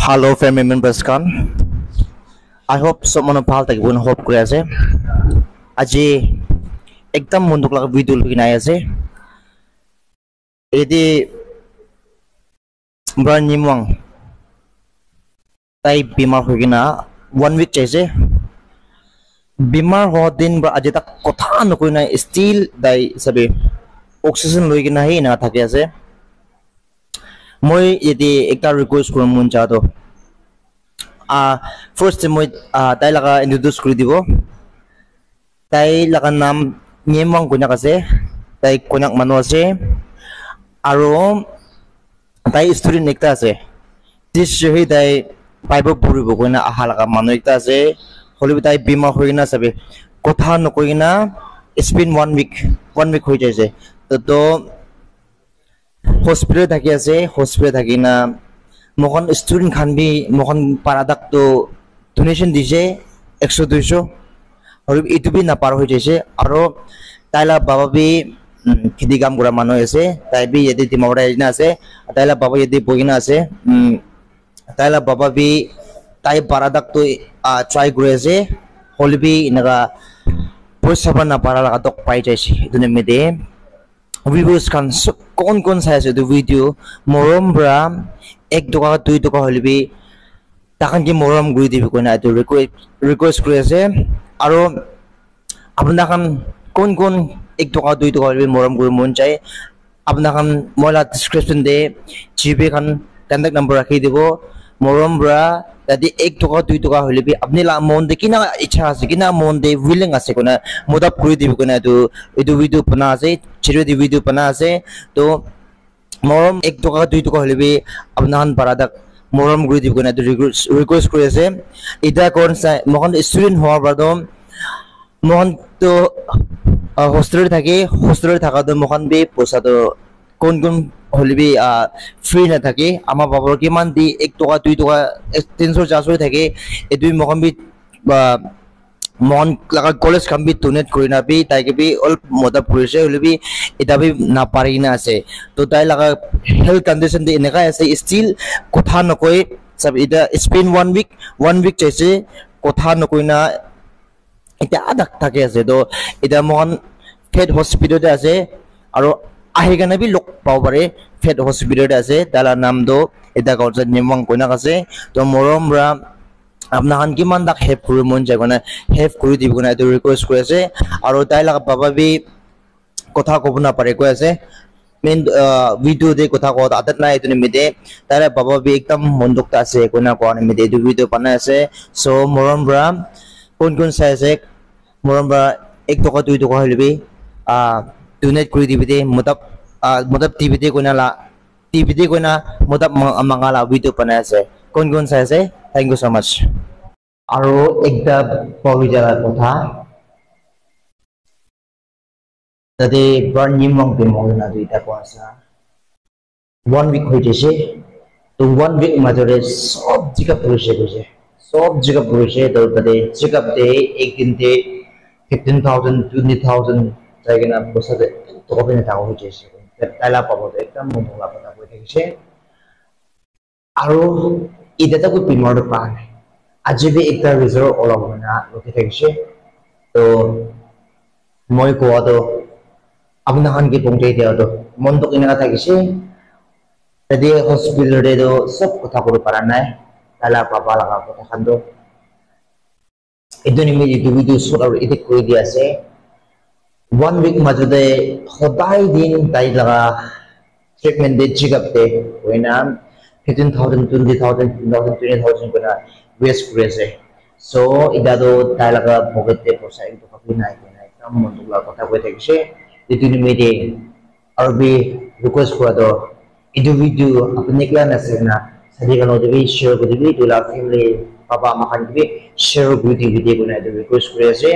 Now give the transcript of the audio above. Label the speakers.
Speaker 1: Hello, family members kan. I hope someone ভাল থাকিব hope কৰি আছে আজি একদম মনটোক লগা ভিডিও লৈ নাই আছে এদি ব্ৰানিমং তাই বিমাৰ হৈ কিনা 1 week চাইছে বিমাৰ হোৱা দিন বা আজি তাক কথা নকৈ নাই ষ্টিল দাই সবে অক্সিজেন লৈ কিনা হে না থাকে আছে মই এদি একটা ৰিকুৱেষ্ট কৰিম মন চাটো first মই তাই লাগা ইন্ট্ৰোডিউস কৰি দিব তাই লাগা নাম নিয়মং কোনাক আছে তাই কোনাক মানুহ আছে আৰু তাই ষ্টুডেন্ট একটা আছে দিস হে তাই পাইব পঢ়িব কোনা আহা লাগা মানুহ একটা আছে হলিবি তাই বিমাৰ হৈ না সবে কথা নকৈ না স্পিন 1 week হৈ যাইছে তো হস্পিটাল থাকি আছে হস্পিটাল থাকি না মখন স্টুডেন্ট খান বি মখন পারাদাক তো ডোনেশন দিছে 100 200 আৰু ইটো বি না পাৰ হৈ যাইছে আৰু তাইলা বাবা বি খেতি কাম কৰা মানুহ আছে তাই বি এদি দিমাওৰা এজনা আছে তাইলা বাবা এদি বগিনা আছে তাইলা বাবা বি তাই পারাদাক তো ট্রাই কৰি আছে হলিবি ইনকা পইচা না পাৰা লাগা তক পাই যাইছে ইতুনে মেদে viewers kan kon sai ase the video morom bra 1 toka 2 toka holibi takan ki morom guri dibi koina to request kori ase aro apna kan kon 1 toka 2 toka holibi morom guri mon chai apna kan mola description de gb kan contact number rakhi dibo morom bra tadi 1 toka 2 toka holibi apni la mon de kina ichha ase kina mon de willing ase kona modap kuri dibi koina to edu video bana ase chiro di video bana ase to morom 1 toka 2 toka holibi apna han paradak morom guri dibi koina to request kori ase ida kon sa mohon student howa badom mohon to hostel thaka do mohon be posa to kon holibi free na থাকে আমার বাবার কিমান দি 1 টাকা 2 টাকা 300 400 থাকে এদুই Makhan B মন লাগা college কাম বি ডোনেট কৰি না বি তাইকে বি অল মদা পুলিশে হলিবি এটা বি না পারি না আছে তো তাই লাগা হেলথ কন্ডিশন দি এনেকা আছে স্টিল কথা নকই সব এটা স্পেন 1 week চাইছে কথা নকই না এটা আদাক থাকে আছে তো এটা মন ফেড হসপিটালে আছে আৰু আহি গানে বি লোক পাও পারে ফেড হসপিটাল আছে তালা নাম দো এটা গজা নিমং কোনা আছে তো মরম রা আপনা হান কিমান দাক হেল্প কৰি মন যায় কোনা হেল্প কৰি দিব কোনা তো ৰিকুৱেষ্ট কৰি আছে আৰু তাই লাগা বাবা বি কথা কব না পারে কৈ আছে মেন ভিডিও দে কথা কত আদত নাই তুমি মিদে তারে বাবা বি একদম মন্দুকতা আছে কোনা কোনে মিদে দু ভিডিও বানাই আছে সো মরম রা কোন চাই আছে মরম রা 1 টাকা 2 টাকা হলিবি donate kuri dibide modap tvd koina modap mangala video panai ase kon sai ase thank you so much aro ekta pawi jala kotha tade branimong bimong na duita ko asa 1 week hoi jese to 1 week majore sob jiga purise to tade jiga de ek din de 15000 20000 জায়গা বসাতে তবে না তাও হচ্ছে তাইলা পাবো একদম মনলা কথা কই থাকিছে আৰু ইদাটা কো পিমৰ পান আজি বি একটা ৰিজাৰ্ভ অলপ না লকি থাকিছে তো মই কোৱাটো আপনা হান কি পংতে দিয়াটো মন তো কিনা থাকিছে যদি হসপিটালে তো সব কথা কব পারা নাই তাইলা পাবা লাগা কথা খান্দো এদনি মি ভিডিও শট আৰু এডিট কৰি দি আছে 1 week majode hotai din tai laga treatment de checkup de koina 15000 20000 20000 kona waste kurese so ida do tai laga pocket de posa ek to kapi nai kam mondula kotha koi thakise ditini mede arbi request kora do idu video apne kla na sena sadi kano de share kori di la family papa mahan de share kori di video kona de request kurese